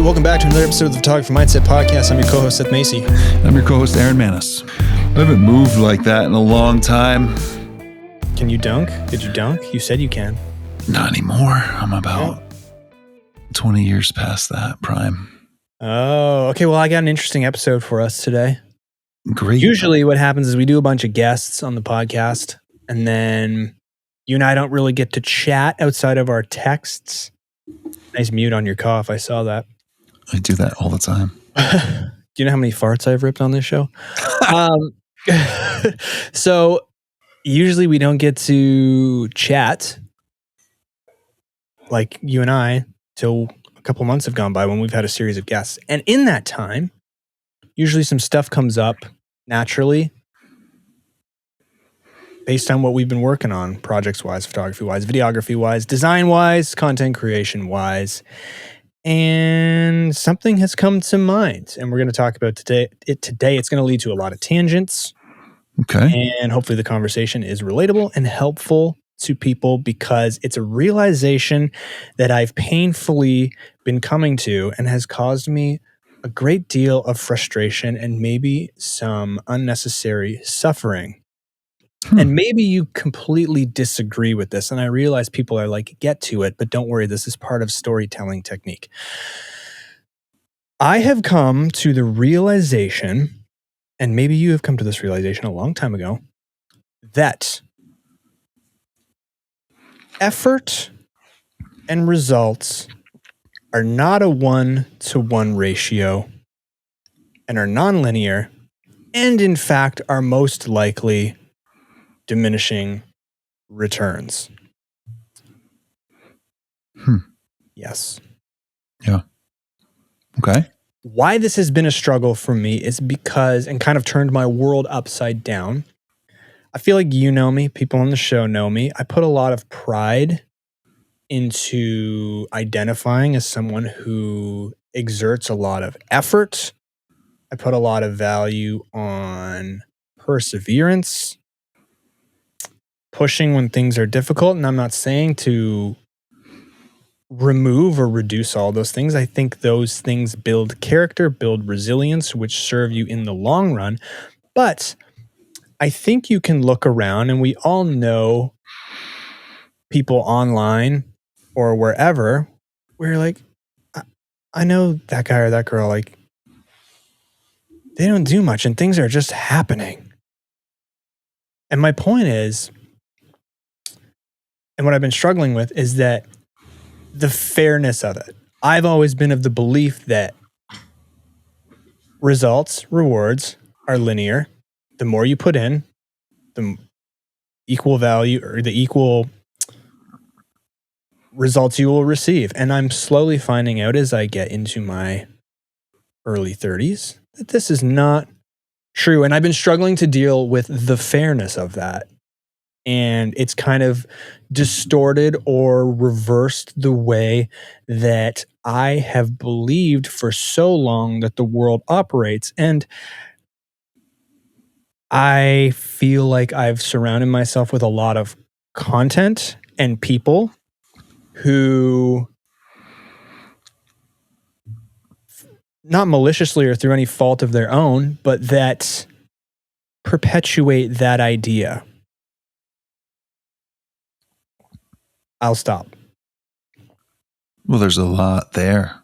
welcome back to another episode of the Photography Mindset Podcast. I'm your co-host, Seth Macy. I'm your co-host, Aaron Manis. I haven't moved like that in a long time. Can you dunk? Did you dunk? You said you can. Not anymore. I'm about 20 years past that prime. Oh, okay. Well, I got an interesting episode for us today. Great. Usually what happens is we do a bunch of guests on the podcast, and then you and I don't really get to chat outside of our texts. Nice mute on your cough. I saw that. I do that all the time. Do you know how many farts I've ripped on this show? So usually we don't get to chat like you and I till a couple months have gone by when we've had a series of guests. And in that time, usually some stuff comes up naturally based on what we've been working on, projects-wise, photography-wise, videography-wise, design-wise, content creation-wise. And something has come to mind, and we're going to talk about today. It's going to lead to a lot of tangents. Okay. And hopefully the conversation is relatable and helpful to people, because it's a realization that I've painfully been coming to and has caused me a great deal of frustration and maybe some unnecessary suffering. And maybe you completely disagree with this. And I realize people are like, get to it, but don't worry, this is part of storytelling technique. I have come to the realization, and maybe you have come to this realization a long time ago, that effort and results are not a 1-to-1 ratio and are nonlinear, and in fact are most likely diminishing returns. Yes. Yeah. Okay. Why this has been a struggle for me is because, and kind of turned my world upside down. I feel like you know me, people on the show know me. I put a lot of pride into identifying as someone who exerts a lot of effort. I put a lot of value on perseverance, pushing when things are difficult. And I'm not saying to remove or reduce all those things. I think those things build character, build resilience, which serve you in the long run. But I think you can look around, and we all know people online or wherever where you're like, I know that guy or that girl, like, they don't do much and things are just happening. And my point is, and what I've been struggling with is that the fairness of it. I've always been of the belief that results, rewards are linear. The more you put in, the equal value or the equal results you will receive. And I'm slowly finding out as I get into my early 30s that this is not true. And I've been struggling to deal with the fairness of that. And it's kind of distorted or reversed the way that I have believed for so long that the world operates. And I feel like I've surrounded myself with a lot of content and people who, not maliciously or through any fault of their own, but that perpetuate that idea. I'll stop. Well, there's a lot there.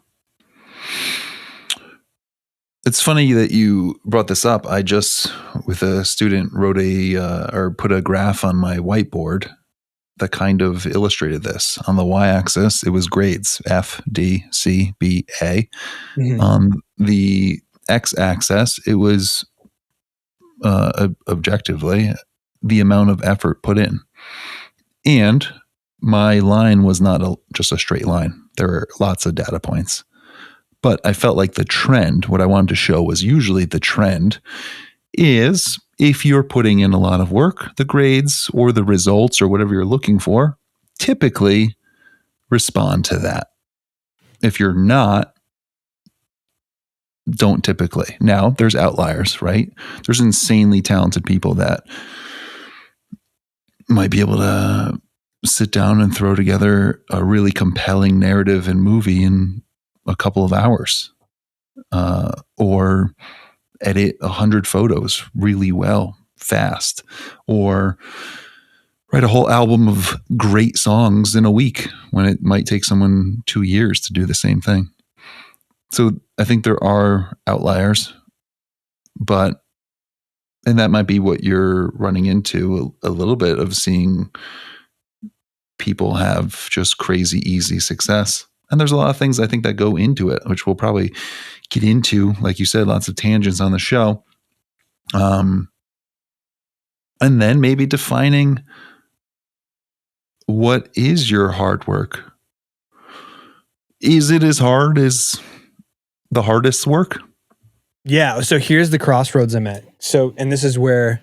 It's funny that you brought this up. I just, with a student, wrote or put a graph on my whiteboard that kind of illustrated this. On the y-axis, it was grades, F, D, C, B, A. Mm-hmm. On the x-axis, it was objectively the amount of effort put in. And my line was not just a straight line. There were lots of data points. But I felt like the trend, what I wanted to show was usually the trend is if you're putting in a lot of work, the grades or the results or whatever you're looking for typically respond to that. If you're not, don't typically. Now, there's outliers, right? There's insanely talented people that might be able to sit down and throw together a really compelling narrative and movie in a couple of hours, or edit 100 photos really well, fast, or write a whole album of great songs in a week when it might take someone 2 years to do the same thing. So I think there are outliers, and that might be what you're running into a little bit of, seeing people have just crazy easy success. And there's a lot of things I think that go into it, which we'll probably get into, like you said, lots of tangents on the show. And then maybe defining what is your hard work. Is it as hard as the hardest work? Yeah. So here's the crossroads I'm at. So, and this is where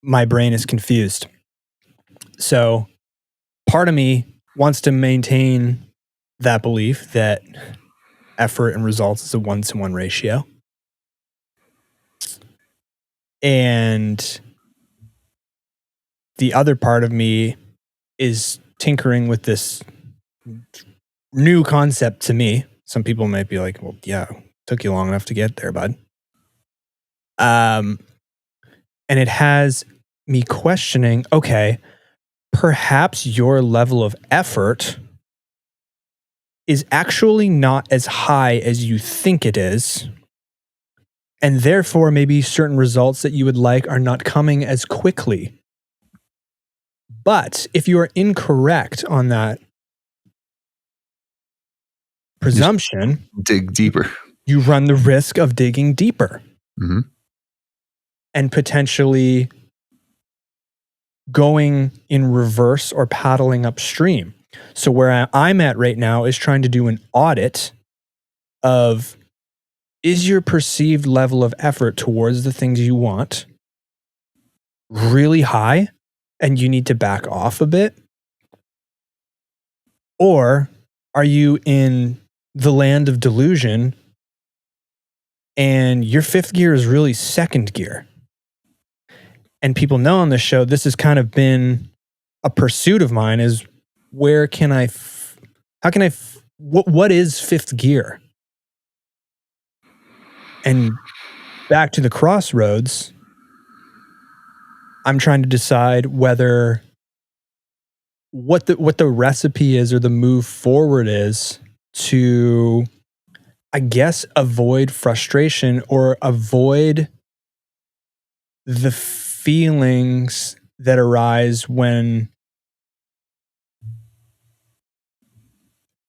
my brain is confused. So part of me wants to maintain that belief that effort and results is a 1-to-1 ratio. And the other part of me is tinkering with this new concept to me. Some people might be like, well, yeah, it took you long enough to get there, bud. And it has me questioning, okay, perhaps your level of effort is actually not as high as you think it is. And therefore, maybe certain results that you would like are not coming as quickly. But if you are incorrect on that presumption, dig deeper. You run the risk of digging deeper, mm-hmm. and potentially going in reverse or paddling upstream. So where I'm at right now is trying to do an audit of, is your perceived level of effort towards the things you want really high and you need to back off a bit? Or are you in the land of delusion and your fifth gear is really second gear? And people know on this show, this has kind of been a pursuit of mine, is where can I, what is fifth gear? And back to the crossroads, I'm trying to decide whether what the recipe is or the move forward is to, I guess, avoid frustration or avoid the feelings that arise when,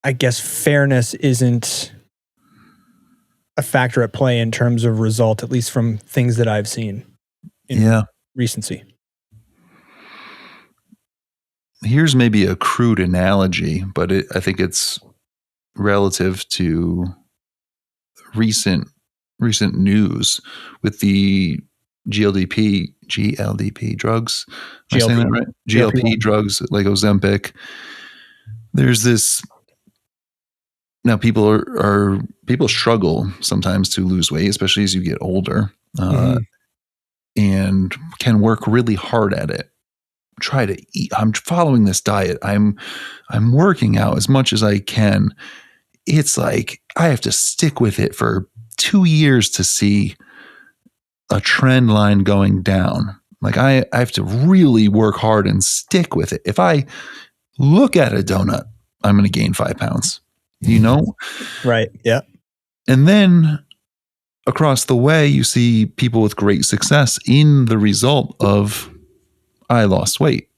I guess, fairness isn't a factor at play in terms of result, at least from things that I've seen in recency. Here's maybe a crude analogy, but I think it's relative to recent news with the GLP drugs. Am I saying that right? GLP drugs like Ozempic. There's this. Now people struggle sometimes to lose weight, especially as you get older, and can work really hard at it. Try to eat. I'm following this diet. I'm working out as much as I can. It's like I have to stick with it for 2 years to see a trend line going down. Like I have to really work hard and stick with it. If I look at a donut, I'm going to gain 5 pounds, Right. Yeah. And then across the way, you see people with great success in the result of, I lost weight.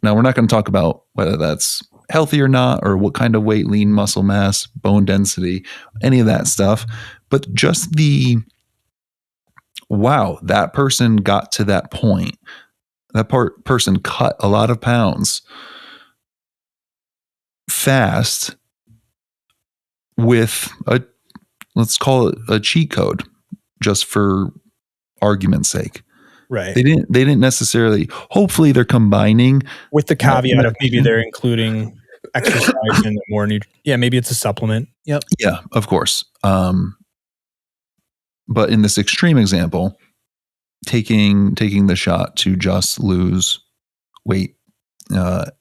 Now, we're not going to talk about whether that's healthy or not, or what kind of weight, lean muscle mass, bone density, any of that stuff. But just wow, that person got to that point. That person cut a lot of pounds fast with let's call it a cheat code, just for argument's sake. Right. They didn't necessarily, hopefully they're combining with the caveat of maybe they're including exercise and more maybe it's a supplement. Yep. Yeah, of course. But in this extreme example, taking the shot to just lose weight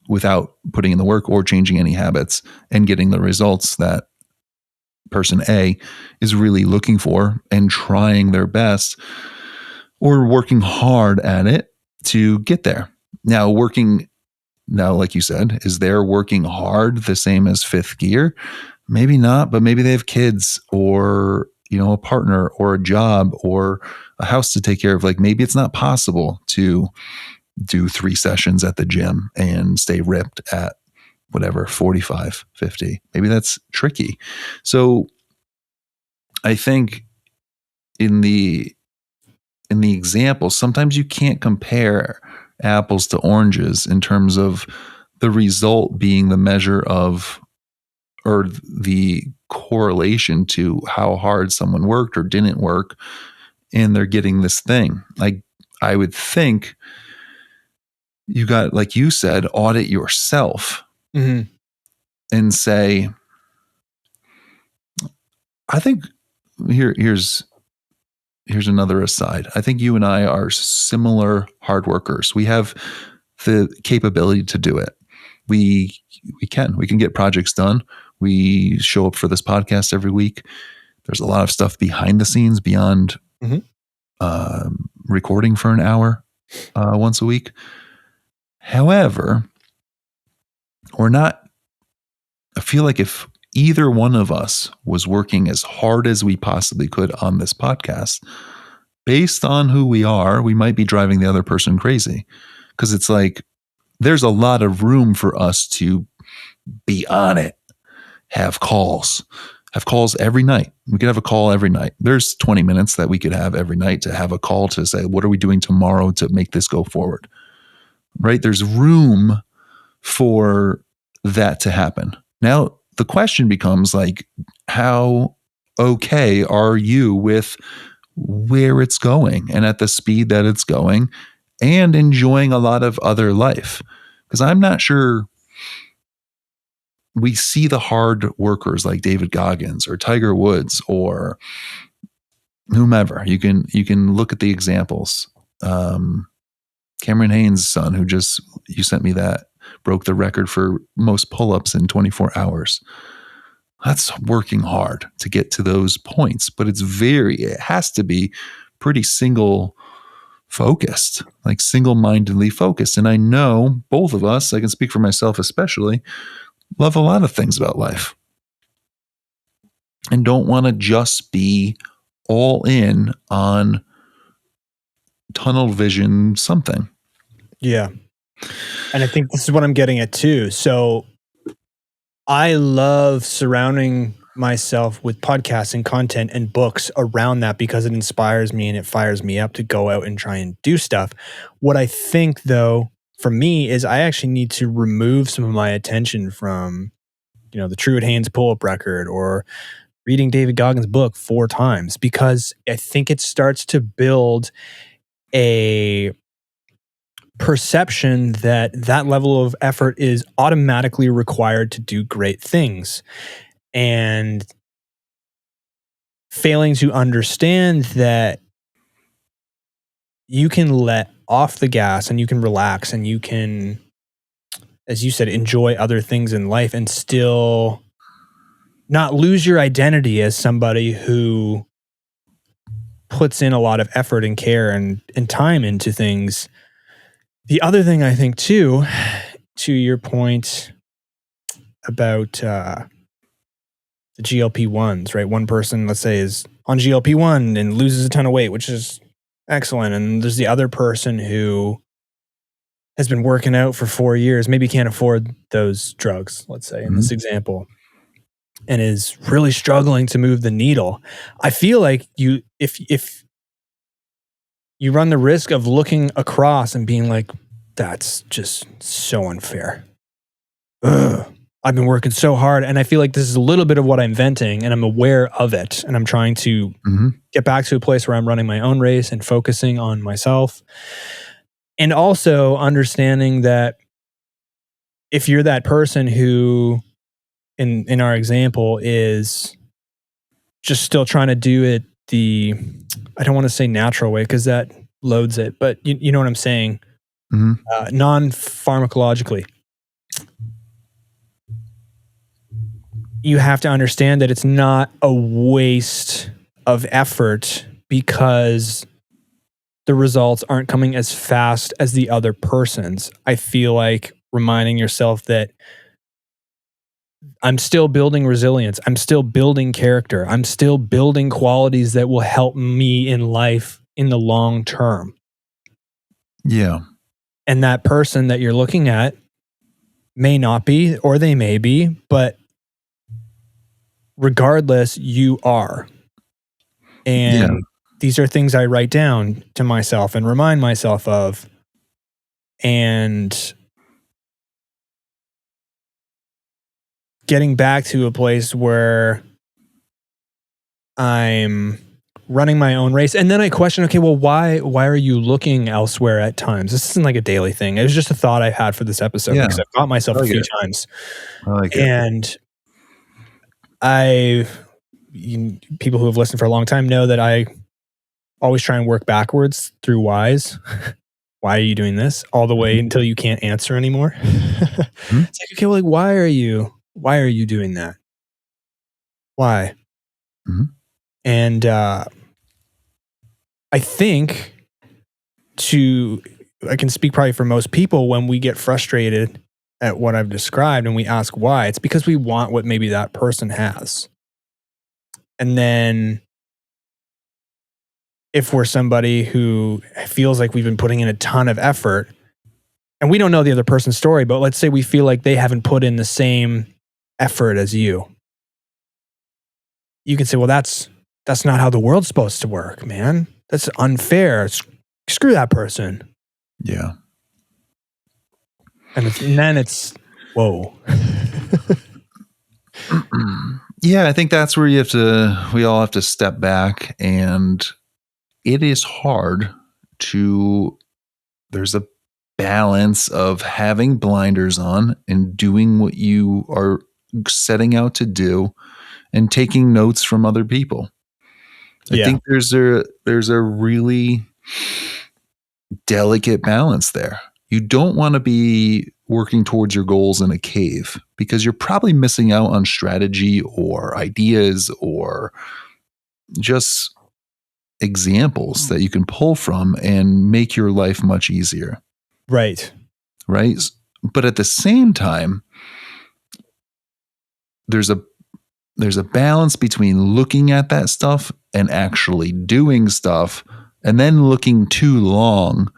without putting in the work or changing any habits and getting the results that person A is really looking for and trying their best or working hard at it to get there. Now, like you said, is their working hard the same as fifth gear? Maybe not, but maybe they have kids or, a partner or a job or a house to take care of. Like maybe it's not possible to do 3 sessions at the gym and stay ripped at whatever, 45, 50. Maybe that's tricky. So I think in the example, sometimes you can't compare apples to oranges in terms of the result being the measure of, or the correlation to how hard someone worked or didn't work, and they're getting this thing. Like I would think you got, like you said, audit yourself and say, I think here's another aside. I think you and I are similar hard workers. We have the capability to do it. We can get projects done. We show up for this podcast every week. There's a lot of stuff behind the scenes beyond recording for an hour once a week. However, I feel like if either one of us was working as hard as we possibly could on this podcast, based on who we are, we might be driving the other person crazy. Because it's like, there's a lot of room for us to be on it, have calls every night. We could have a call every night. There's 20 minutes that we could have every night to have a call to say, what are we doing tomorrow to make this go forward? Right? There's room for that to happen. Now, the question becomes like, how okay are you with where it's going and at the speed that it's going and enjoying a lot of other life? Because I'm not sure we see the hard workers like David Goggins or Tiger Woods or whomever. You can look at the examples. Cameron Haynes' son, who you sent me that, broke the record for most pull-ups in 24 hours. That's working hard to get to those points, but it has to be pretty single-focused, like single-mindedly focused. And I know both of us, I can speak for myself especially, love a lot of things about life and don't want to just be all in on tunnel vision something. Yeah. And I think this is what I'm getting at too. So I love surrounding myself with podcasts and content and books around that because it inspires me and it fires me up to go out and try and do stuff. What I think though, for me, is I actually need to remove some of my attention from, the Truett Haynes pull-up record or reading David Goggins' book 4 times, because I think it starts to build a perception that level of effort is automatically required to do great things, and failing to understand that you can let off the gas and you can relax and you can, as you said, enjoy other things in life and still not lose your identity as somebody who puts in a lot of effort and care and time into things. The other thing I think too, to your point about the GLP-1s, right? One person, let's say, is on GLP-1 and loses a ton of weight, which is excellent. And there's the other person who has been working out for 4 years, maybe can't afford those drugs, let's say, in this example, and is really struggling to move the needle. I feel like if you run the risk of looking across and being like, that's just so unfair. Ugh, I've been working so hard. And I feel like this is a little bit of what I'm venting, and I'm aware of it. And I'm trying to get back to a place where I'm running my own race and focusing on myself. And also understanding that if you're that person who, in our example, is just still trying to do it I don't want to say natural way because that loads it, but you know what I'm saying? Non-pharmacologically. you have to understand that it's not a waste of effort because the results aren't coming as fast as the other person's. I feel like reminding yourself that I'm still building resilience. I'm still building character. I'm still building qualities that will help me in life in the long term. Yeah. And that person that you're looking at may not be, or they may be, but regardless, you are. Yeah. And these are things I write down to myself and remind myself of. And getting back to a place where I'm running my own race. And then I question, okay, well, why are you looking elsewhere at times? This isn't like a daily thing. It was just a thought I had for this episode Yeah. because I've caught myself I a like few it. times. I like it. And people who have listened for a long time know that I always try and work backwards through whys. Why are you doing this? All the way Mhm. until you can't answer anymore. Mhm. It's like, okay, well, like, why are you doing that? Why? Mhm. And I think I can speak probably for most people when we get frustrated at what I've described and we ask why, it's because we want what maybe that person has. And then if we're somebody who feels like we've been putting in a ton of effort and we don't know the other person's story, but let's say we feel like they haven't put in the same effort as you. You can say, well, that's not how the world's supposed to work, man. That's unfair. Screw that person. Yeah. And then it's, whoa. Yeah, I think that's where we all have to step back, and it is hard there's a balance of having blinders on and doing what you are setting out to do and taking notes from other people. I Yeah. think there's a really delicate balance there. You don't want to be working towards your goals in a cave because you're probably missing out on strategy or ideas or just examples that you can pull from and make your life much easier. Right. Right. But at the same time, there's a balance between looking at that stuff and actually doing stuff, and then looking too long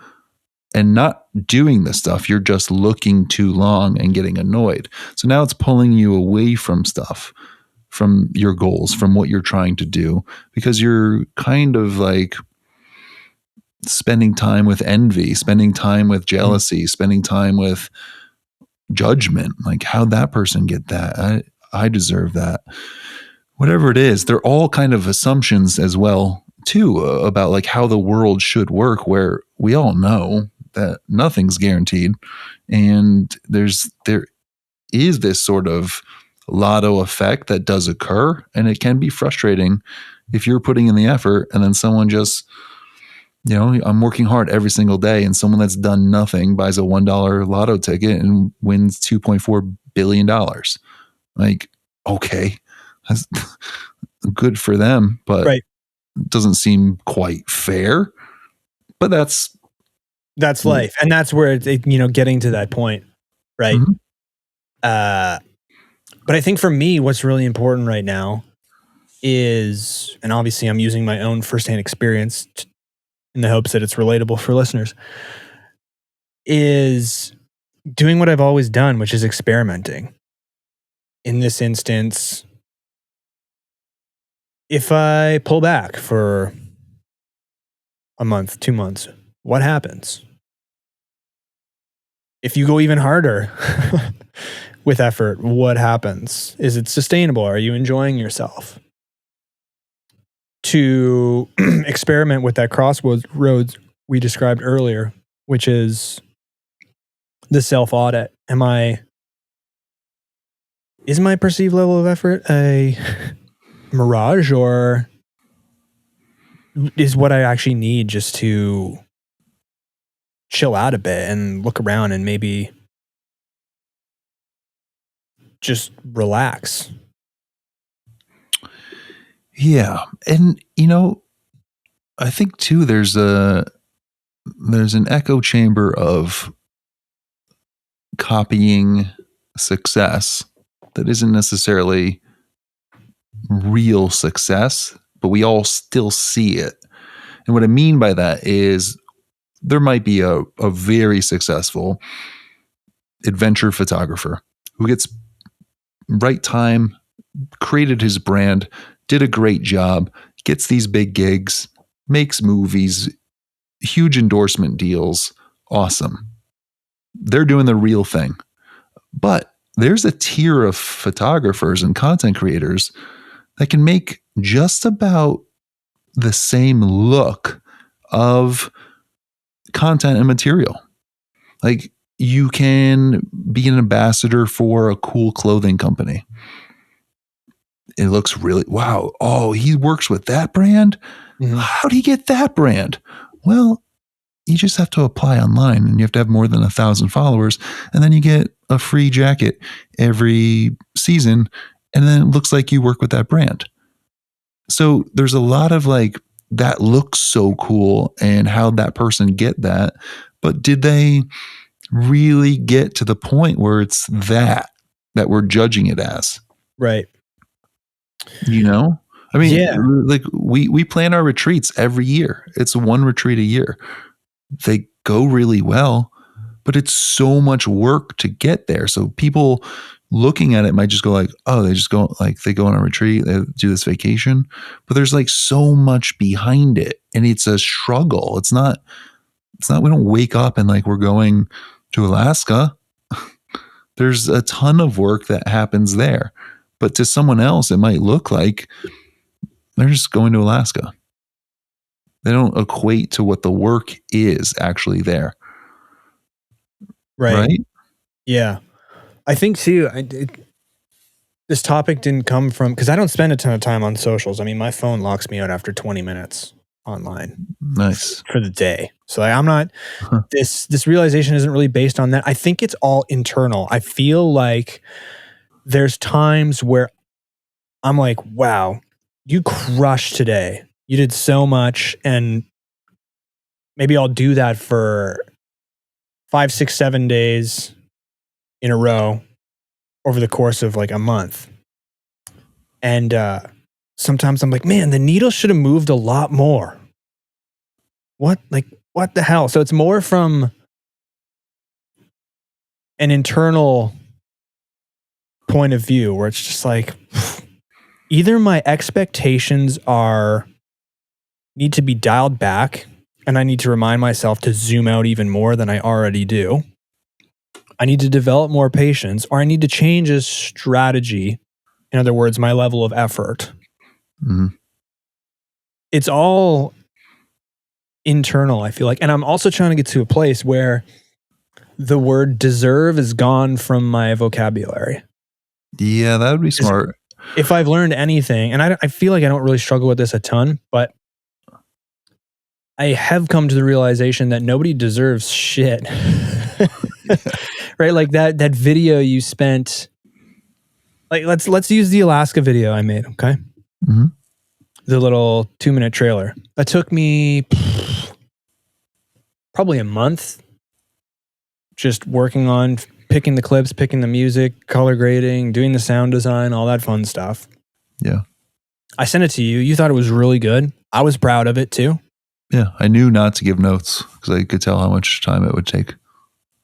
and not doing the stuff. You're just looking too long and getting annoyed. So now it's pulling you away from stuff, from your goals, from what you're trying to do, because you're kind of like spending time with envy, spending time with jealousy, spending time with judgment. Like, how'd that person get that? I deserve that. Whatever it is, they're all kind of assumptions as well, too, about like how the world should work, where we all know that nothing's guaranteed. And there is this sort of lotto effect that does occur. And it can be frustrating if you're putting in the effort and then someone just, I'm working hard every single day, and someone that's done nothing buys a $1 lotto ticket and wins $2.4 billion. Like, okay, that's good for them, but Right. it doesn't seem quite fair. But that's Life. And that's where it's, getting to that point. Right. Mhm. But I think for me, what's really important right now is, and obviously I'm using my own firsthand experience in the hopes that it's relatable for listeners, is doing what I've always done, which is experimenting. In this instance, if I pull back for a month, 2 months, what happens? If you go even harder with effort, what happens? Is it sustainable? Are you enjoying yourself? To experiment with that crossroads we described earlier, which is the self-audit. Is my perceived level of effort a mirage, or is what I actually need just to chill out a bit and look around and maybe just relax? Yeah. And, I think too, there's an echo chamber of copying success that isn't necessarily real success, but we all still see it. And what I mean by that is there might be a very successful adventure photographer who gets right time, created his brand, did a great job, gets these big gigs, makes movies, huge endorsement deals. Awesome. They're doing the real thing. But there's a tier of photographers and content creators that can make just about the same look of content and material. Like, you can be an ambassador for a cool clothing company. It looks really, wow. Oh, he works with that brand? Mm-hmm. How'd he get that brand? Well, you just have to apply online and you have to have more than 1,000 followers. And then you get a free jacket every season. And then it looks like you work with that brand. So there's a lot of like, that looks so cool. And how'd that person get that? But did they really get to the point where it's that we're judging it as? Right. I mean, Yeah. like we plan our retreats every year. It's one retreat a year. They go really well, but it's so much work to get there. So people looking at it might just go like, oh, they go on a retreat, they do this vacation, but there's like so much behind it and it's a struggle. It's not, we don't wake up and like, we're going to Alaska. There's a ton of work that happens there, but to someone else, it might look like they're just going to Alaska. They don't equate to what the work is actually there. Right? Yeah. I think too, this topic didn't come from, because I don't spend a ton of time on socials. I mean, my phone locks me out after 20 minutes online. Nice. For the day. So I'm not, this realization isn't really based on that. I think it's all internal. I feel like there's times where I'm like, wow, you crushed today. You did so much. And maybe I'll do that for 5, 6, 7 days in a row over the course of like a month. And sometimes I'm like, man, the needle should have moved a lot more. What the hell? So it's more from an internal point of view where it's just like, either my expectations need to be dialed back and I need to remind myself to zoom out even more than I already do. I need to develop more patience, or I need to change a strategy. In other words, my level of effort. Mm-hmm. It's all internal, I feel like. And I'm also trying to get to a place where the word deserve is gone from my vocabulary. Yeah, that would be smart. If I've learned anything, and I feel like I don't really struggle with this a ton, but I have come to the realization that nobody deserves shit. Right? Like that video you spent, like let's use the Alaska video I made, okay? Mm-hmm. The little 2-minute trailer. That took me probably a month just working on picking the clips, picking the music, color grading, doing the sound design, all that fun stuff. Yeah. I sent it to you. You thought it was really good. I was proud of it too. Yeah, I knew not to give notes because I could tell how much time it would take.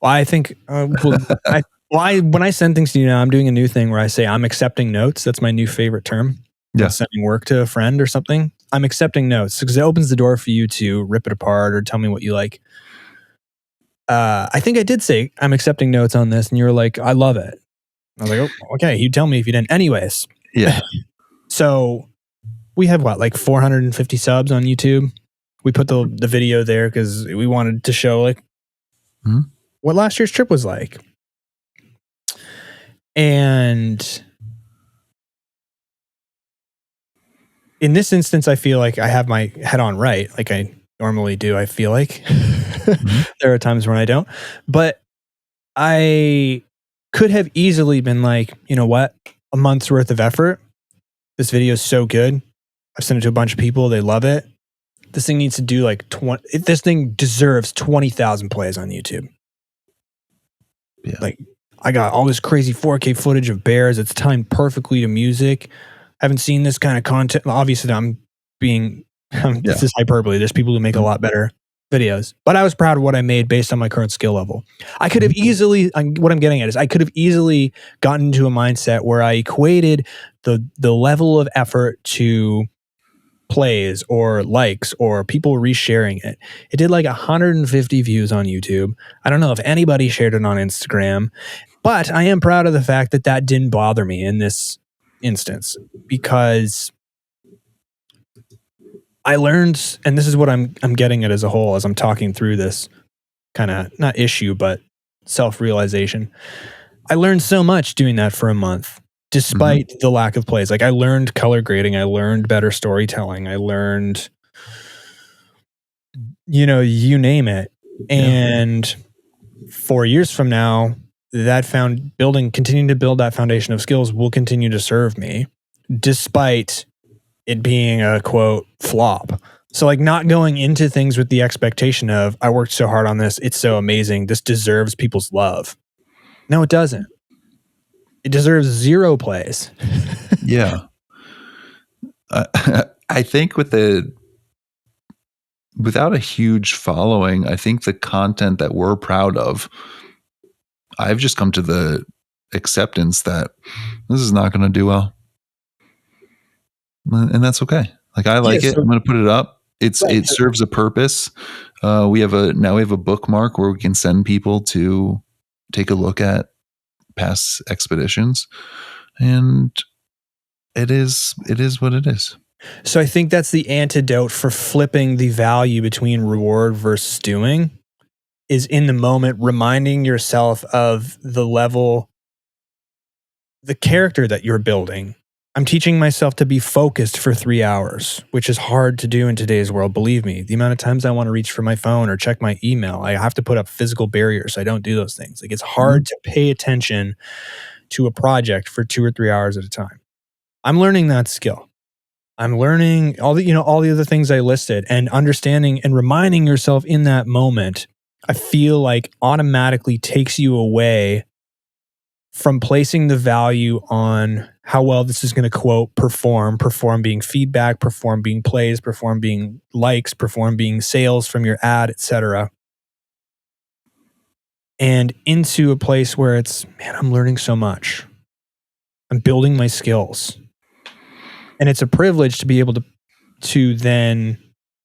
Well, I think, when I send things to you now, I'm doing a new thing where I say I'm accepting notes. That's my new favorite term. Yeah. Sending work to a friend or something. I'm accepting notes because it opens the door for you to rip it apart or tell me what you like. I think I did say I'm accepting notes on this, and you were like, I love it. I was like, oh, okay, you tell me if you didn't. Anyways. Yeah. So we have like 450 subs on YouTube. We put the video there because we wanted to show like what last year's trip was like. And in this instance, I feel like I have my head on right, like I normally do. I feel like there are times when I don't, but I could have easily been like, you know what, a month's worth of effort. This video is so good. I've sent it to a bunch of people. They love it. This thing needs to do like 20. This thing deserves 20,000 plays on YouTube. Yeah. Like, I got all this crazy 4K footage of bears. It's timed perfectly to music. I haven't seen this kind of content. Obviously, this is hyperbole. There's people who make a lot better videos, but I was proud of what I made based on my current skill level. I could have easily, what I'm getting at is I could have easily gotten into a mindset where I equated the level of effort to plays or likes or people resharing it. It did like 150 views on YouTube. I don't know if anybody shared it on Instagram, but I am proud of the fact that that didn't bother me in this instance, because I learned, and this is what I'm getting at as a whole as I'm talking through this kind of not issue, but self-realization. I learned so much doing that for a month, despite the lack of plays. Like, I learned color grading, I learned better storytelling, I learned, you name it. And 4 years from now, continuing to build that foundation of skills will continue to serve me, despite it being a quote flop. So, like, not going into things with the expectation of, I worked so hard on this, it's so amazing, this deserves people's love. No, it doesn't. It deserves 0 plays. Yeah. I think without a huge following, I think the content that we're proud of, I've just come to the acceptance that this is not going to do well. And that's okay. Like, I like it. I'm going to put it up. It serves a purpose. We have a bookmark where we can send people to take a look at past expeditions, and it is what it is. So I think that's the antidote for flipping the value between reward versus doing, is in the moment reminding yourself of the character that you're building. I'm teaching myself to be focused for 3 hours, which is hard to do in today's world. Believe me, the amount of times I want to reach for my phone or check my email, I have to put up physical barriers. I don't do those things. Like, it's hard to pay attention to a project for 2 or 3 hours at a time. I'm learning that skill. I'm learning all the other things I listed, and understanding and reminding yourself in that moment, I feel like automatically takes you away from placing the value on how well this is going to quote perform being feedback, perform being plays, perform being likes, perform being sales from your ad, etc. And into a place where it's, man, I'm learning so much. I'm building my skills. And it's a privilege to be able to then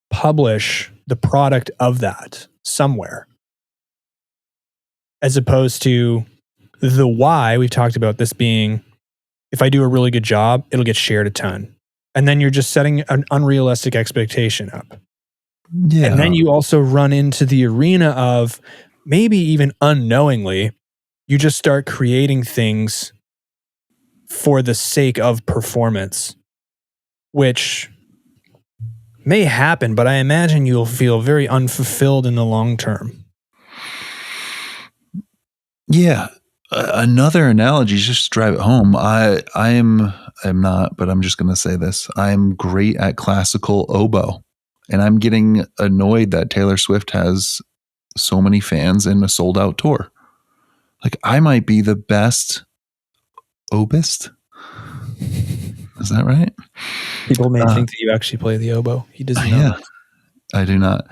publish the product of that somewhere, as opposed to the why. We've talked about this being, if I do a really good job, it'll get shared a ton. And then you're just setting an unrealistic expectation up. Yeah. And then you also run into the arena of, maybe even unknowingly, you just start creating things for the sake of performance, which may happen, but I imagine you'll feel very unfulfilled in the long term. Yeah. Another analogy, just to drive it home. I'm not, but I'm just going to say this. I'm great at classical oboe, and I'm getting annoyed that Taylor Swift has so many fans in a sold out tour. Like, I might be the best oboist. Is that right? People may think that you actually play the oboe. He does not. Yeah, I do not.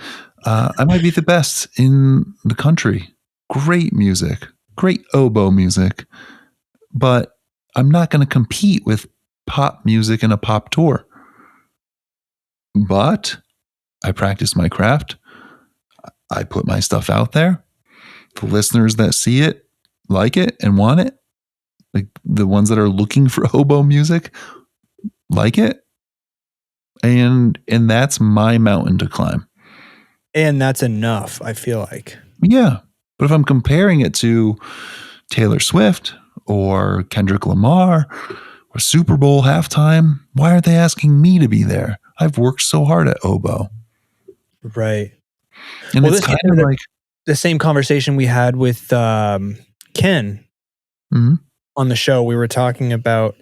I might be the best in the country. Great music, great oboe music, but I'm not going to compete with pop music in a pop tour. But I practice my craft. I put my stuff out there. The listeners that see it, like it, and want it, like the ones that are looking for oboe music, like it. And that's my mountain to climb. And that's enough, I feel like. Yeah. But if I'm comparing it to Taylor Swift or Kendrick Lamar or Super Bowl halftime, why are they asking me to be there? I've worked so hard at oboe. Right. And it's kind of like the same conversation we had with Ken on the show. We were talking about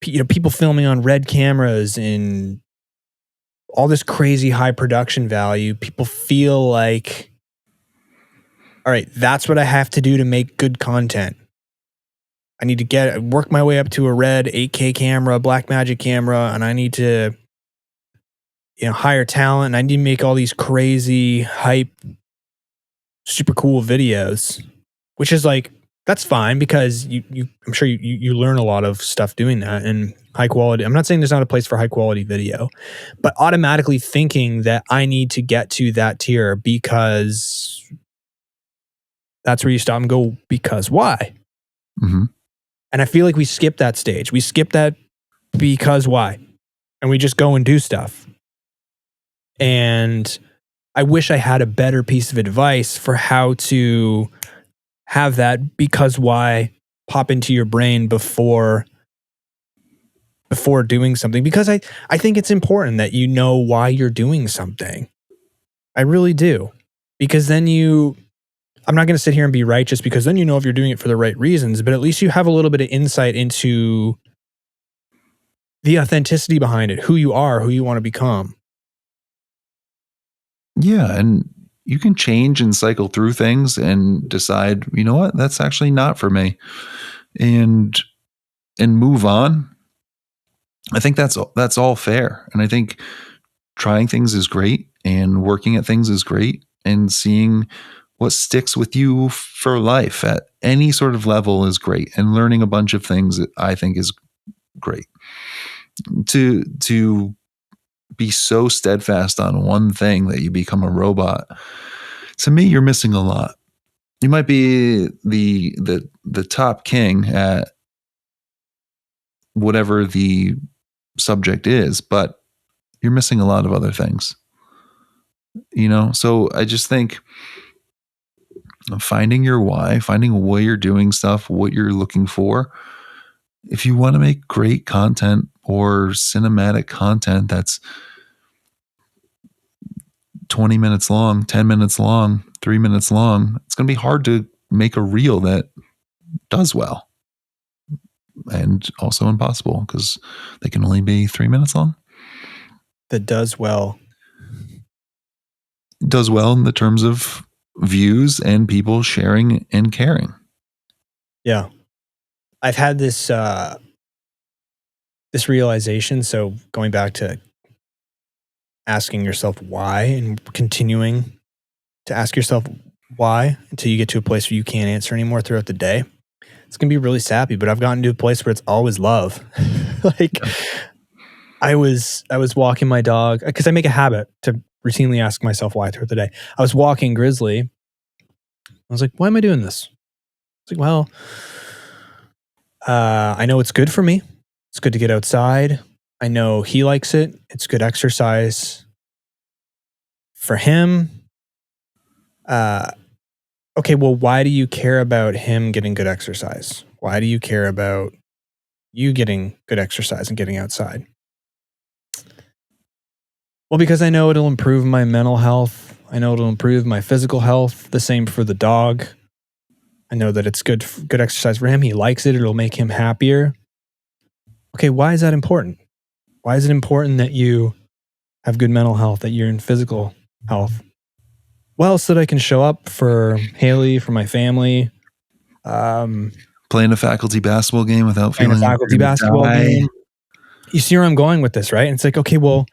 people filming on red cameras in all this crazy high production value, people feel like, all right, that's what I have to do to make good content. I need to work my way up to a red 8K camera, Blackmagic camera, and I need to, hire talent, and I need to make all these crazy hype, super cool videos, which is like, that's fine because I'm sure you learn a lot of stuff doing that, and high quality. I'm not saying there's not a place for high quality video, but automatically thinking that I need to get to that tier because that's where you stop and go, because why? Mm-hmm. And I feel like we skip that stage. We skip that because why? And we just go and do stuff. And I wish I had a better piece of advice for how to have that because why pop into your brain before doing something, because I think it's important that you know why you're doing something. I really do. Because then I'm not going to sit here and be righteous, because then if you're doing it for the right reasons, but at least you have a little bit of insight into the authenticity behind it, who you are, who you want to become. Yeah, and you can change and cycle through things and decide, you know what, that's actually not for me, and move on. I think that's all fair, and I think trying things is great, and working at things is great, and seeing what sticks with you for life at any sort of level is great, and learning a bunch of things I think is great. To be so steadfast on one thing that you become a robot, to me, you're missing a lot. You might be the top king at whatever the subject is, but you're missing a lot of other things. So I just think finding your why, finding why you're doing stuff, what you're looking for. If you want to make great content or cinematic content that's 20 minutes long, 10 minutes long, 3 minutes long, it's going to be hard to make a reel that does well, and also impossible because they can only be 3 minutes long. That does well. Does well in the terms of views and people sharing and caring. Yeah. I've had this realization. So going back to asking yourself why and continuing to ask yourself why until you get to a place where you can't answer anymore throughout the day. It's going to be really sappy, but I've gotten to a place where it's always love. Like, yeah. I was walking my dog because I make a habit to routinely ask myself why throughout the day. I was walking Grizzly. I was like, why am I doing this? It's like, well, I know it's good for me. It's good to get outside. I know he likes it. It's good exercise for him. Okay, well, why do you care about him getting good exercise? Why do you care about you getting good exercise and getting outside? Well, because I know it'll improve my mental health. I know it'll improve my physical health. The same for the dog. I know that it's good exercise for him. He likes it. It'll make him happier. Okay, why is that important? Why is it important that you have good mental health, that you're in physical health? Well, so that I can show up for Haley, for my family. Playing a faculty basketball game without feeling a faculty basketball game. You see where I'm going with this, right? And it's like, okay, well,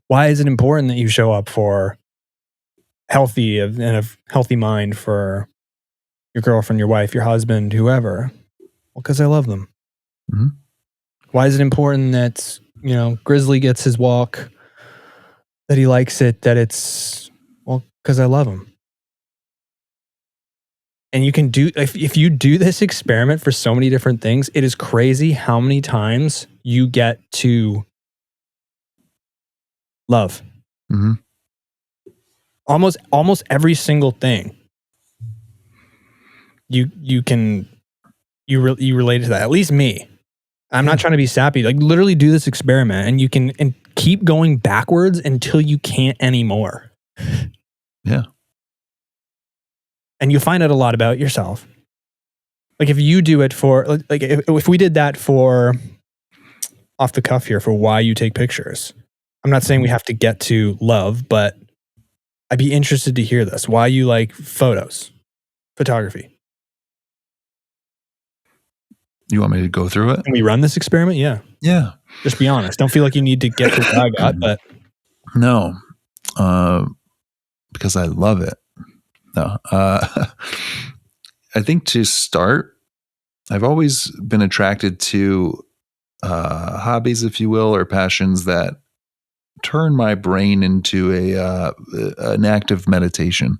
why is it important that you show up for healthy and a healthy mind for your girlfriend, your wife, your husband, whoever? Well, because I love them. Mm-hmm. Why is it important that, Grizzly gets his walk, that he likes it, that it's, well, because I love him. And you can do, if you do this experiment for so many different things, it is crazy how many times you get to love. Mm-hmm. Almost every single thing. You relate to that. At least me. I'm not trying to be sappy. Like, literally do this experiment and you can and keep going backwards until you can't anymore. Yeah. And you find out a lot about yourself. Like, if you do it for, like, if we did that for off the cuff here for why you take pictures, I'm not saying we have to get to love, but I'd be interested to hear this. Why you like photography. You want me to go through it? Can we run this experiment? Yeah. Yeah. Just be honest. Don't feel like you need to get to what I got, but No, because I love it. No, I think to start, I've always been attracted to hobbies, if you will, or passions that turn my brain into an active meditation,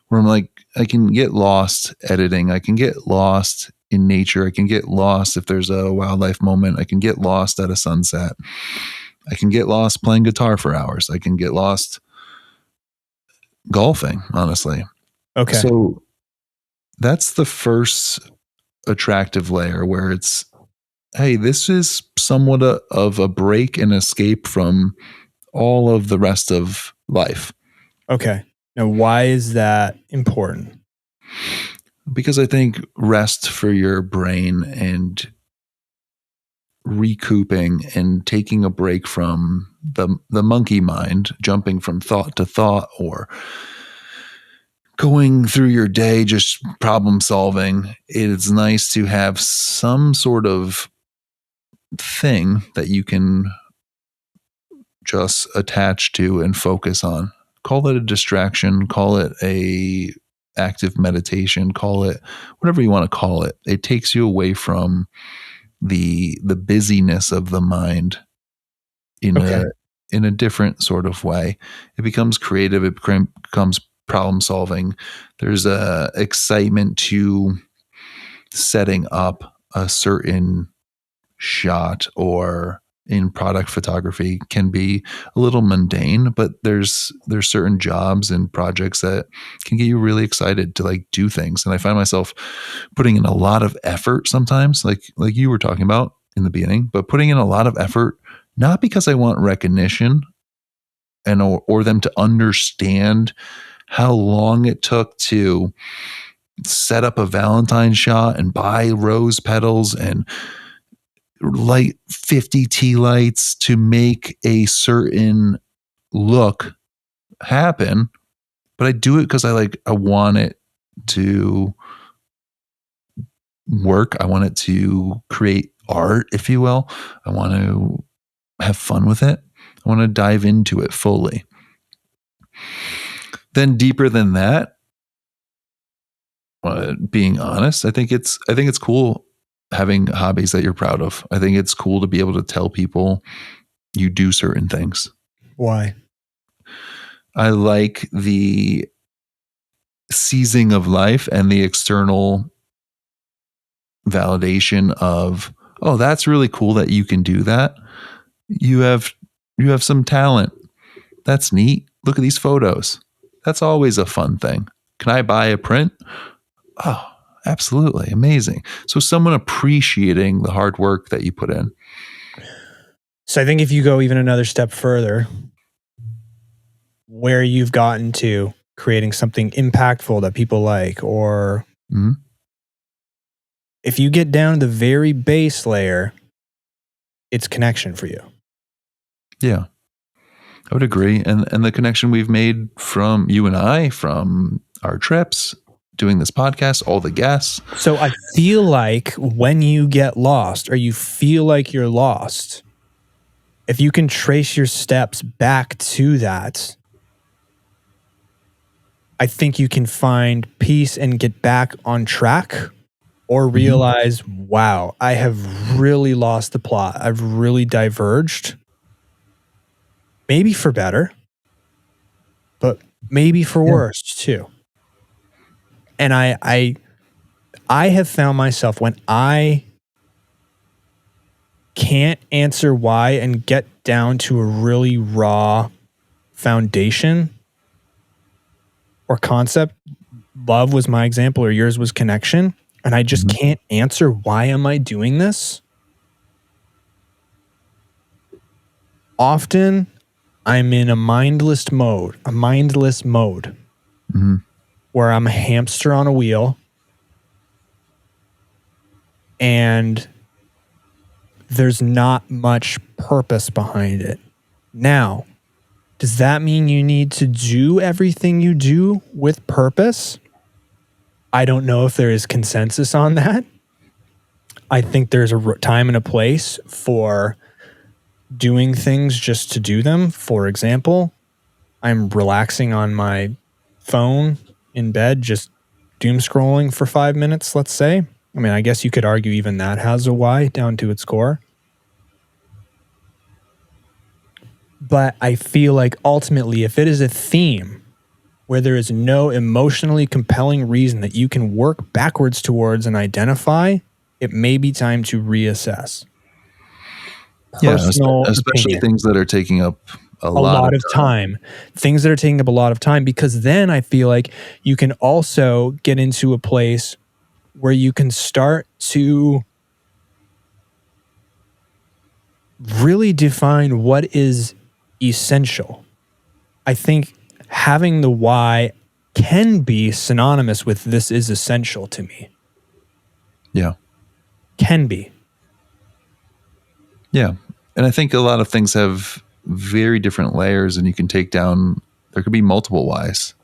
where I'm like, I can get lost editing, I can get lost in nature, I can get lost if there's a wildlife moment, I can get lost at a sunset, I can get lost playing guitar for hours, I can get lost golfing, honestly. okay. So that's the first attractive layer, where it's, hey, this is somewhat of a break and escape from all of the rest of life. Okay. Now, why is that important? Because I think rest for your brain and recouping and taking a break from the monkey mind, jumping from thought to thought, or going through your day just problem solving, it's nice to have some sort of thing that you can just attach to and focus on. Call it a distraction, call it a active meditation, call it whatever you want to call it. It takes you away from the busyness of the mind in Okay. a different sort of way. It becomes creative, it becomes problem solving. There's a excitement to setting up a certain shot, or in product photography can be a little mundane, but there's certain jobs and projects that can get you really excited to like do things. And I find myself putting in a lot of effort sometimes, like you were talking about in the beginning, but putting in a lot of effort, not because I want recognition and or them to understand how long it took to set up a Valentine shot and buy rose petals and light 50 tea lights to make a certain look happen, but I do it because I want it to work. I want it to create art, if you will. I want to have fun with it. I want to dive into it fully. Then deeper than that, being honest, I think it's cool having hobbies that you're proud of. I think it's cool to be able to tell people you do certain things. Why? I like the seizing of life and the external validation of, oh, that's really cool that you can do that. You have some talent. That's neat. Look at these photos. That's always a fun thing. Can I buy a print? Oh, absolutely. Amazing. So someone appreciating the hard work that you put in. So I think if you go even another step further, where you've gotten to creating something impactful that people like, or if you get down to the very base layer, it's connection for you. Yeah, I would agree. And the connection we've made from you and I, from our trips, doing this podcast, all the guests. So I feel like when you get lost, or you feel like you're lost, if you can trace your steps back to that, I think you can find peace and get back on track, or realize, wow, I have really lost the plot. I've really diverged. Maybe for better, but maybe for worse too. And I have found myself, when I can't answer why and get down to a really raw foundation or concept, love was my example, or yours was connection, and I just can't answer why am I doing this. Often I'm in a mindless mode, where I'm a hamster on a wheel, and there's not much purpose behind it. Now, does that mean you need to do everything you do with purpose? I don't know if there is consensus on that. I think there's a time and a place for doing things just to do them. For example, I'm relaxing on my phone in bed, just doom scrolling for 5 minutes, let's say. I mean, I guess you could argue even that has a why down to its core. But I feel like ultimately, if it is a theme where there is no emotionally compelling reason that you can work backwards towards and identify, it may be time to reassess. Personal especially opinion. things that are taking up a A lot lot of of time. Things that are taking up a lot of time, because then I feel like you can also get into a place where you can start to really define what is essential. I think having the why can be synonymous with this is essential to me. Yeah. Can be. Yeah. And I think a lot of things have very different layers, and you can take down, there could be multiple whys.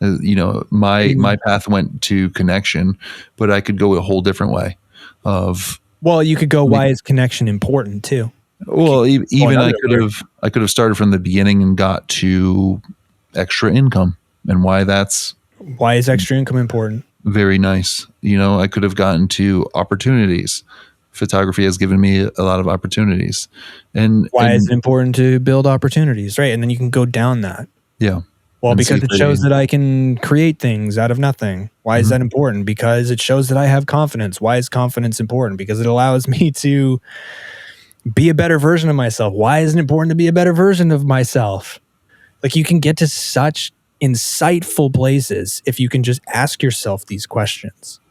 My path went to connection, but I could go a whole different way of, Well, you could go, why is connection important too? well, Go even another layer. I could have started from the beginning and got to extra income and why that's Why is extra income important? very nice. I could have gotten to opportunities. Photography has given me a lot of opportunities. And Why is it important to build opportunities? Right. And then you can go down that. yeah. Well, And see because if it shows that I can create things out of nothing. Why is that important? Because it shows that I have confidence. Why is confidence important? Because it allows me to be a better version of myself. Why is it important to be a better version of myself? Like, you can get to such insightful places if you can just ask yourself these questions.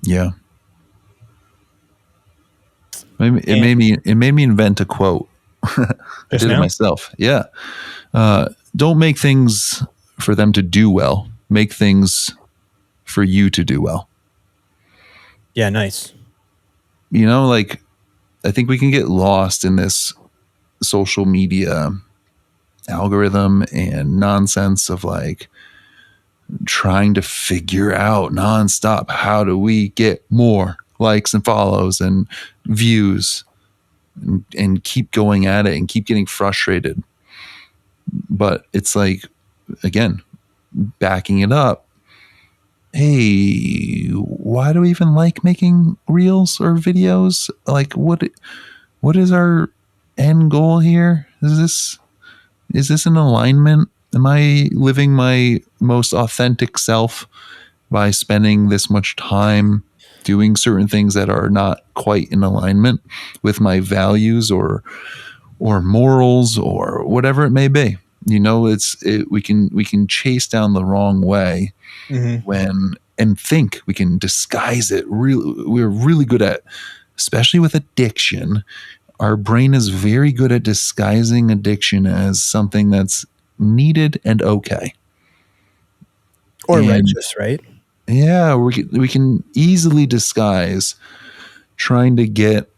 Yeah. It made me invent a quote. I did it myself. Yeah. Don't make things for them to do well. Make things for you to do well. Yeah, nice. Like, I think we can get lost in this social media algorithm and nonsense of like trying to figure out nonstop, how do we get more likes and follows and views, and keep going at it and keep getting frustrated. But it's like, again, backing it up. Hey, why do we even like making reels or videos? Like, what is our end goal here? Is this in alignment? Am I living my most authentic self by spending this much time doing certain things that are not quite in alignment with my values or morals or whatever it may be? We can chase down the wrong way and think we can disguise it. We're really good at, especially with addiction, our brain is very good at disguising addiction as something that's needed and okay. Or And righteous, right? yeah, we can easily disguise trying to get,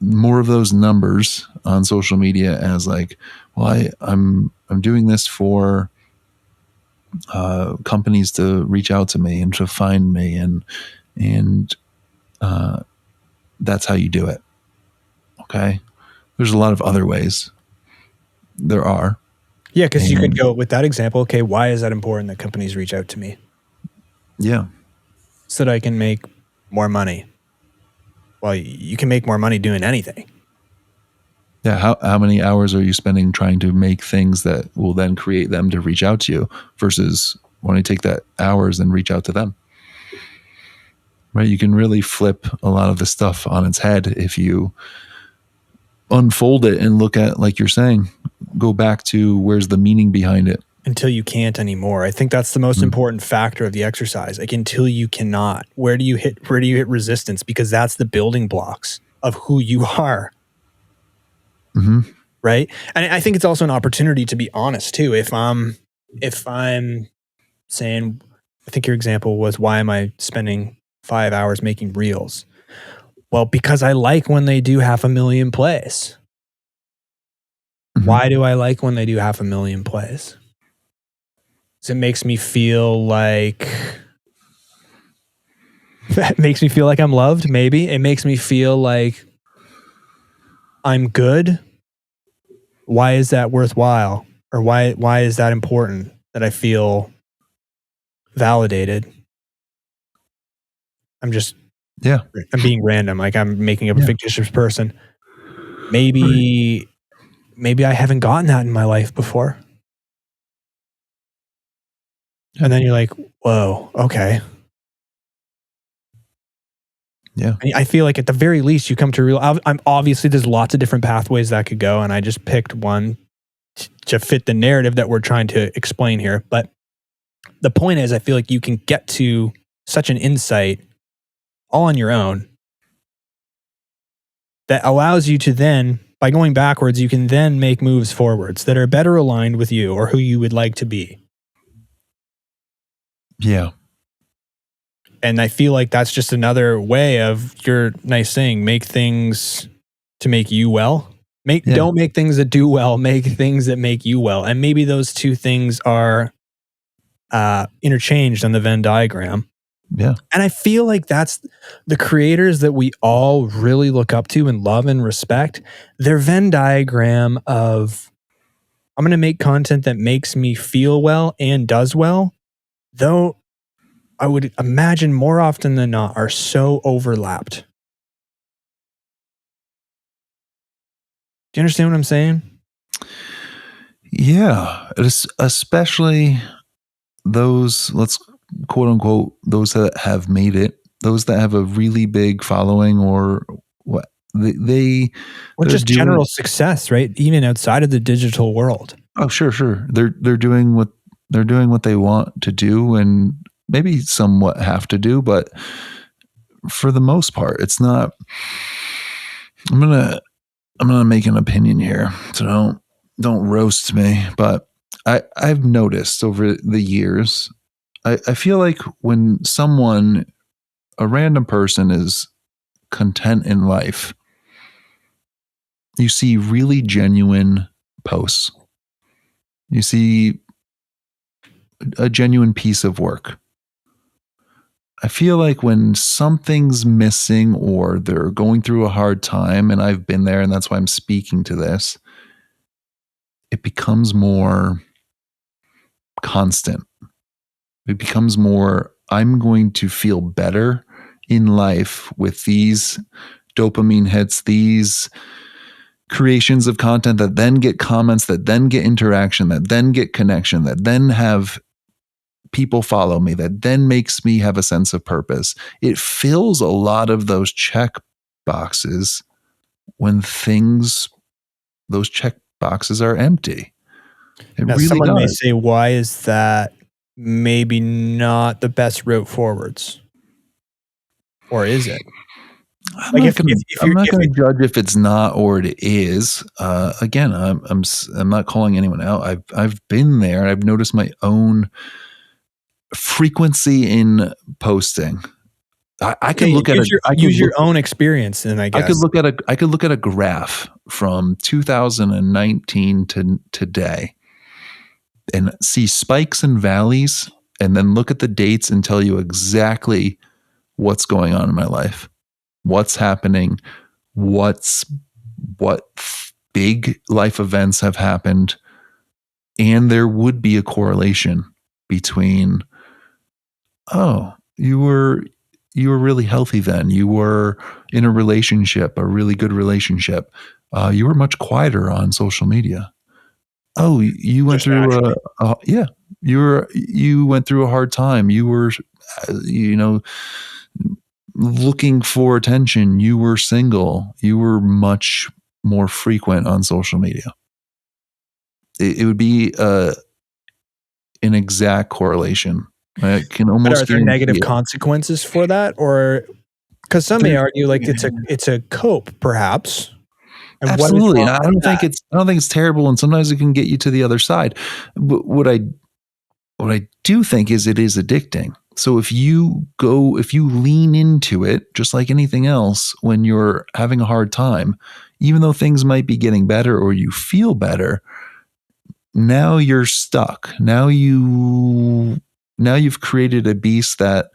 more of those numbers on social media as like, well, I'm doing this for companies to reach out to me and to find me, and that's how you do it. Okay, there's a lot of other ways. There are. Yeah, because you could go with that example. Okay, why is that important that companies reach out to me? Yeah. So that I can make more money. Well, you can make more money doing anything. Yeah. How many hours are you spending trying to make things that will then create them to reach out to you versus when you take that hours and reach out to them? Right. You can really flip a lot of the stuff on its head if you unfold it and look at, like you're saying, go back to where's the meaning behind it. Until you can't anymore. I think that's the most important factor of the exercise. Like, until you cannot, where do you hit resistance? Because that's the building blocks of who you are. Right. And I think it's also an opportunity to be honest too. If I'm saying, I think your example was, why am I spending 5 hours making reels? Well, because I like when they do 500,000 plays. Mhm. Why do I like when they do 500,000 plays? 'Cause it makes me feel like it makes me feel like I'm loved, maybe. It makes me feel like I'm good. Why is that worthwhile? Or why is that important that I feel validated? I'm just Yeah. I'm being random, like I'm making up a Yeah. fictitious person. Right. Maybe I haven't gotten that in my life before. Yeah. And then you're like, "Whoa, okay." Yeah. I feel like at the very least you come to real I'm obviously there's lots of different pathways that could go, and I just picked one to fit the narrative that we're trying to explain here. But the point is, I feel like you can get to such an insight all on your own that allows you to then, by going backwards, you can then make moves forwards that are better aligned with you or who you would like to be. Yeah. And I feel like that's just another way of your nice saying, make things to make you well. Yeah. Don't make things that do well, make things that make you well. And maybe those two things are interchanged on the Venn diagram. Yeah. And I feel like that's the creators that we all really look up to and love and respect. Their Venn diagram of I'm going to make content that makes me feel well and does well, though I would imagine more often than not are so overlapped. Do you understand what I'm saying? Yeah. Especially those, let's quote unquote, those that have made it, those that have a really big following, or what Or they're just doing. general success, right? Even outside of the digital world. Oh, sure. They're doing what they want to do, and maybe somewhat have to do, but for the most part, it's not. I'm gonna make an opinion here, so don't roast me. But I've noticed over the years, I feel like when someone, a random person, is content in life, you see really genuine posts. You see a genuine piece of work. I feel like when something's missing or they're going through a hard time, and I've been there, and that's why I'm speaking to this, it becomes more constant. It becomes more, I'm going to feel better in life with these dopamine hits, these creations of content that then get comments, that then get interaction, that then get connection, that then have people follow me, that then makes me have a sense of purpose. It fills a lot of those check boxes when those check boxes are empty. It Now, really someone may does. say, why is that maybe not the best route forwards? Or is it? I'm Like not gonna. if I'm you're not if gonna it, judge if it's not or it is. Again, I'm not calling anyone out. I've been there. I've noticed my own frequency in posting. I could okay, look at a. use your own experience, then I I could guess. look at a. I could look at a graph from 2019 to today, and see spikes and valleys, and then look at the dates and tell you exactly what's going on in my life, what's happening, what big life events have happened, and there would be a correlation between, oh, you were really healthy then, you were in a relationship, a really good relationship, you were much quieter on social media. Oh, you went Just through naturally. yeah, you went through a hard time, you were you know looking for attention, you were single, you were much more frequent on social media. It would be an exact correlation. I can But are almost there guarantee negative it. consequences for that? Or because some may There's argue like it's a cope, perhaps. And what is absolutely, wrong and with that? I don't think it's terrible, and sometimes it can get you to the other side. But what I do think is it is addicting. So if you lean into it, just like anything else, when you're having a hard time, even though things might be getting better or you feel better, now you're stuck. Now you've created a beast that,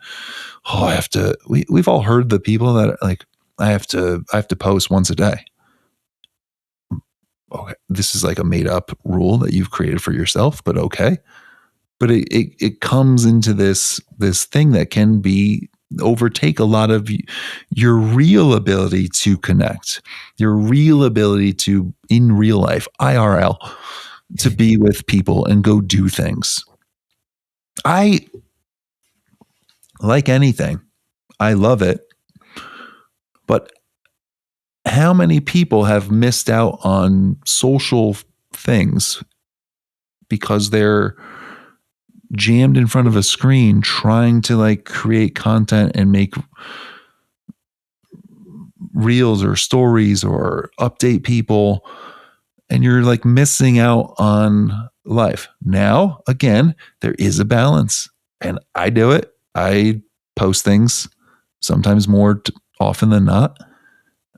we've all heard the people that are like, I have to post once a day. Okay. This is like a made up rule that you've created for yourself, but okay. But it comes into this thing that can overtake a lot of your real ability to connect, your real ability to, in real life, IRL, to be with people and go do things. I like anything. I love it. But how many people have missed out on social things because they're jammed in front of a screen trying to like create content and make reels or stories or update people, and you're like missing out on life. Now, again, there is a balance, and I do it. I post things sometimes more often than not.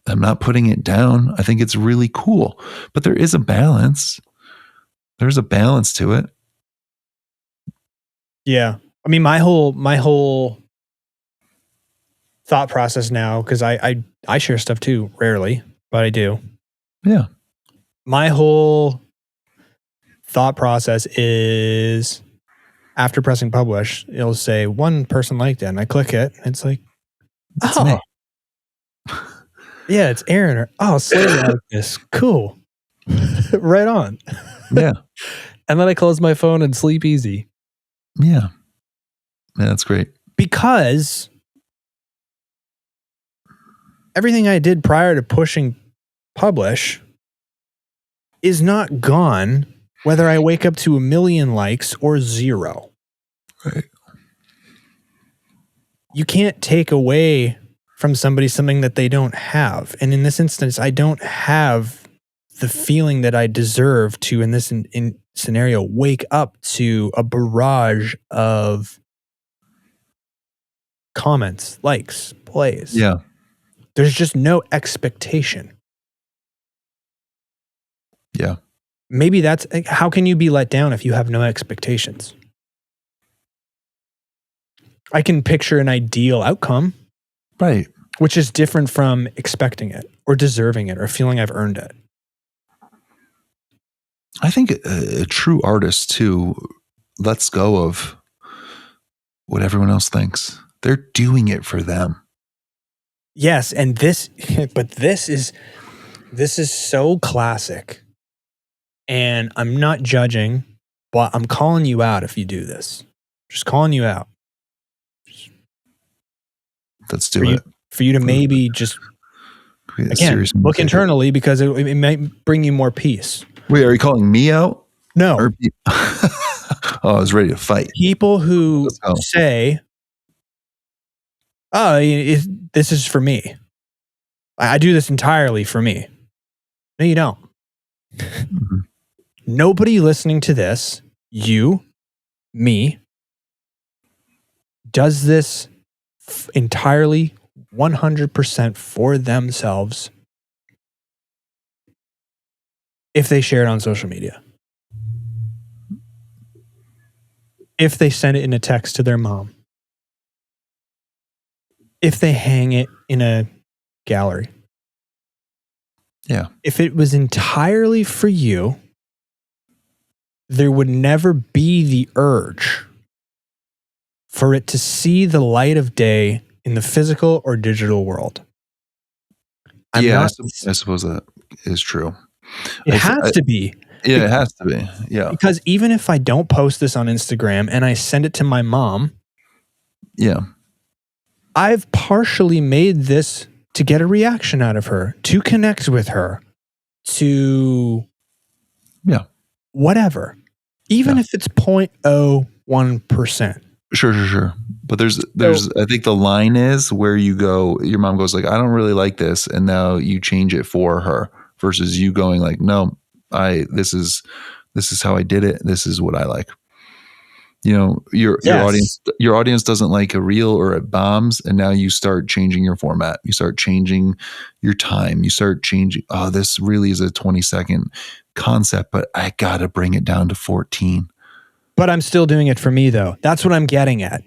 I'm not putting it down. I think it's really cool, but there is a balance. There's a balance to it. Yeah. I mean, my whole thought process now, because I share stuff too, rarely, but I do. Yeah. My whole thought process is, after pressing publish, it'll say one person liked it, and I click it. And it's like, It's me. Yeah, it's Aaron. Or, Slater like this. Cool. Right on. Yeah. And then I close my phone and sleep easy. Yeah. Yeah, that's great. Because everything I did prior to pushing publish is not gone, whether I wake up to 1 million likes or 0. Right. You can't take away from somebody something that they don't have. And in this instance, I don't have the feeling that I deserve to, in this scenario, wake up to a barrage of comments, likes, plays. Yeah. There's just no expectation. Yeah. Maybe that's, how can you be let down if you have no expectations? I can picture an ideal outcome. Right. Which is different from expecting it or deserving it or feeling I've earned it. I think a true artist too lets go of what everyone else thinks. They're doing it for them. Yes, and this is so classic. And I'm not judging, but I'm calling you out if you do this. Just calling you out. Let's do it. For you to maybe just, again, look internally, because it might bring you more peace. Wait, are you calling me out? No. I was ready to fight. People who say, this is for me. I do this entirely for me. No, you don't. Mm-hmm. Nobody listening to this, you, me, does this entirely 100% for themselves if they share it on social media. If they send it in a text to their mom. If they hang it in a gallery. Yeah. If it was entirely for you, there would never be the urge for it to see the light of day in the physical or digital world. I suppose that is true. It has to be. Yeah, it has to be. Yeah. Because even if I don't post this on Instagram and I send it to my mom, yeah, I've partially made this to get a reaction out of her, to connect with her, to whatever. Even if it's 0.01%. Sure. But there's I think the line is where you go, your mom goes like, I don't really like this, and now you change it for her, versus you going like, no, this is how I did it. This is what I like. Your Yes. audience doesn't like a reel or it bombs, and now you start changing your format. You start changing your time. You start changing. Oh, this really is a 20-second concept, but I gotta bring it down to 14. But I'm still doing it for me, though. That's what I'm getting at.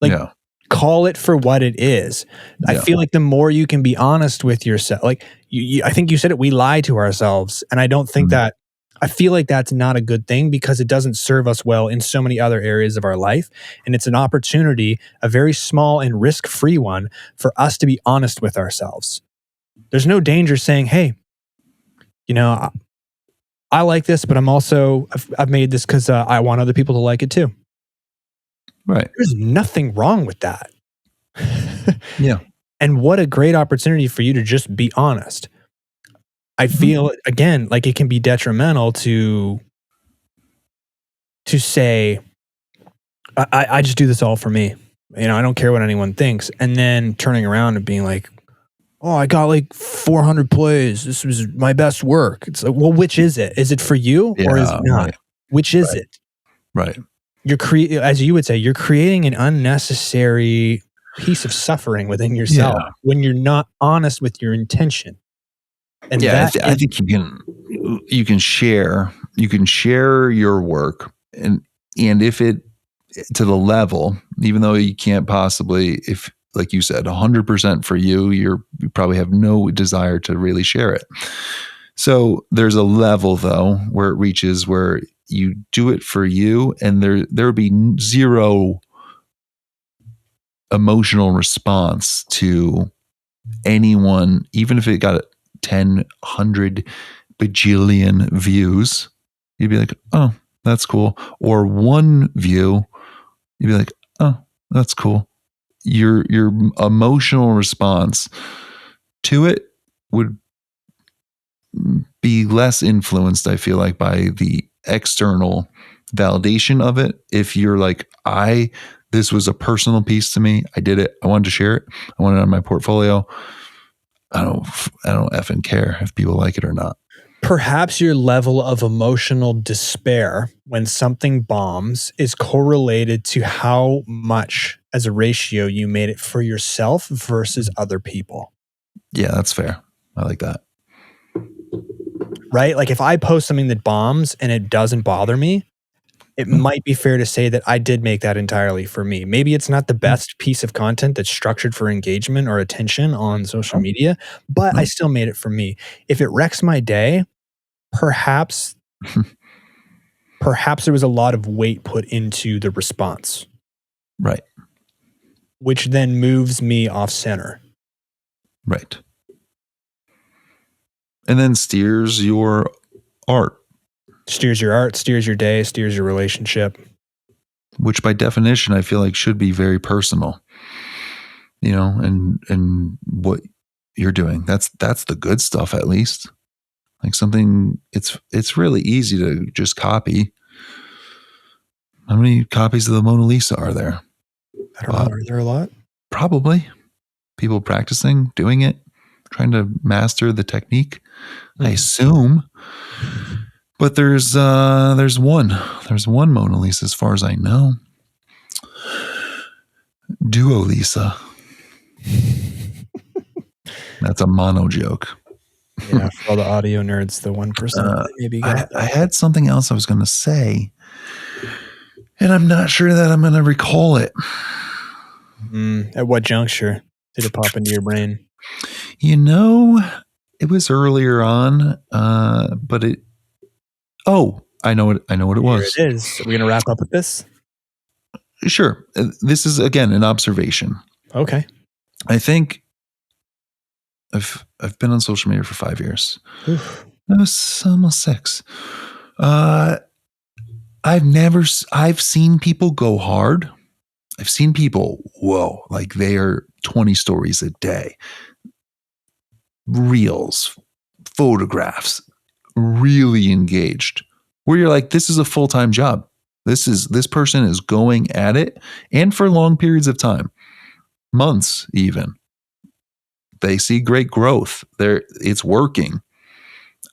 Like, Yeah, call it for what it is. I yeah, feel like the more you can be honest with yourself, like I think you said it, we lie to ourselves. And I don't think mm, that, I feel like that's not a good thing because it doesn't serve us well in so many other areas of our life. And it's an opportunity, a very small and risk free one, for us to be honest with ourselves. There's no danger saying, hey, I like this, but I've made this because I want other people to like it too. right. There's nothing wrong with that. Yeah, And what a great opportunity for you to just be honest. I mhm, feel again like it can be detrimental to say, I just do this all for me. I don't care what anyone thinks. And then turning around and being like, oh, I got like 400 plays. This was my best work. It's like, well, which is it? Is it for you or is it yeah, not? right, Which is right, it? right. As you would say, you're creating an unnecessary piece of suffering within yourself Yeah, when you're not honest with your intention. And yeah. that I is think you can share your work, and if it to the level, even though you can't possibly, if like you said, 100% for you, you probably have no desire to really share it. So there's a level though where it reaches where you do it for you, and there would be zero emotional response to anyone, even if it got 10, 100 bajillion views. You'd be like, oh, that's cool. Or one view, you'd be like, oh, that's cool. Your emotional response to it would be less influenced, I feel like, by the external validation of it. If you're like, this was a personal piece to me, I did it, I wanted to share it, I want it on my portfolio. I don't effing care if people like it or not. perhaps your level of emotional despair when something bombs is correlated to how much as a ratio you made it for yourself versus other people, Yeah, that's fair. I like that. right? Like if I post something that bombs and it doesn't bother me, it Yeah, might be fair to say that I did make that entirely for me. Maybe it's not the yeah, best piece of content that's structured for engagement or attention on social yeah, media, but I yeah. still made it for me. If it wrecks my day, perhaps perhaps there was a lot of weight put into the response, Right, which then moves me off center. right. And then steers your art, Steers your art, steers your day, steers your relationship. which by definition I feel like should be very personal, and what you're doing. That's the good stuff, at least. Like something, it's really easy to just copy. How many copies of the Mona Lisa are there? I don't know. Are there a lot? Probably people practicing, doing it, trying to master the technique, I Mhm. assume. But there's one Mona Lisa as far as I know. Duo Lisa. That's a mono joke. Yeah, for all the audio nerds, the 1% Uh, that maybe I, got I that. had something else I was going to say, and I'm not sure that I'm going to recall it. At what juncture did it pop into your brain? You know, it was earlier on, but it. Oh, I know it. I know what it Here was. it is. Are we going to wrap up with this? Sure. This is again an observation. Okay. I think I've been on social media for 5 years. Oof. That was almost 6. Uh, I've seen people go hard. I've seen people, whoa, like they are 20 stories a day, reels, photographs, really engaged. Where you're like, this is a full time job. This person is going at it, and for long periods of time, months even. They see great growth. It's working.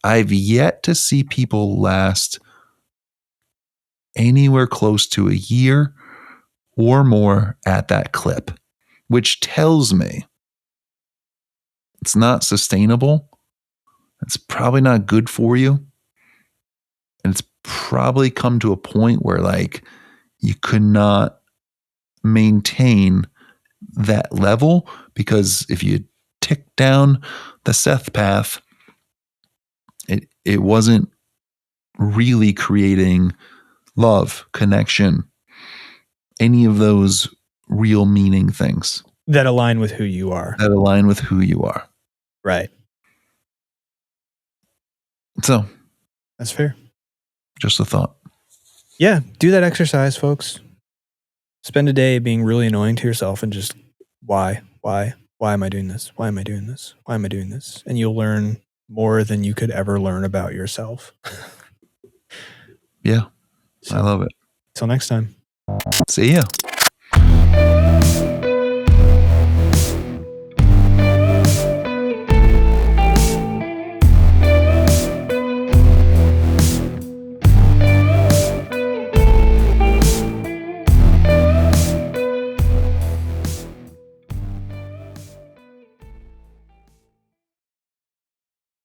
I've yet to see people last anywhere close to a year or more at that clip, which tells me it's not sustainable. It's probably not good for you. And it's probably come to a point where like you could not maintain that level, because if you tick down the Seth path, it wasn't really creating love, connection, any of those real meaning things that align with who you are. that align with who you are. Right. So That's fair. just a thought. Yeah. Do that exercise, folks. Spend a day being really annoying to yourself and just why am I doing this? Why am I doing this? Why am I doing this? And you'll learn more than you could ever learn about yourself. Yeah. So, I love it. till next time. See ya.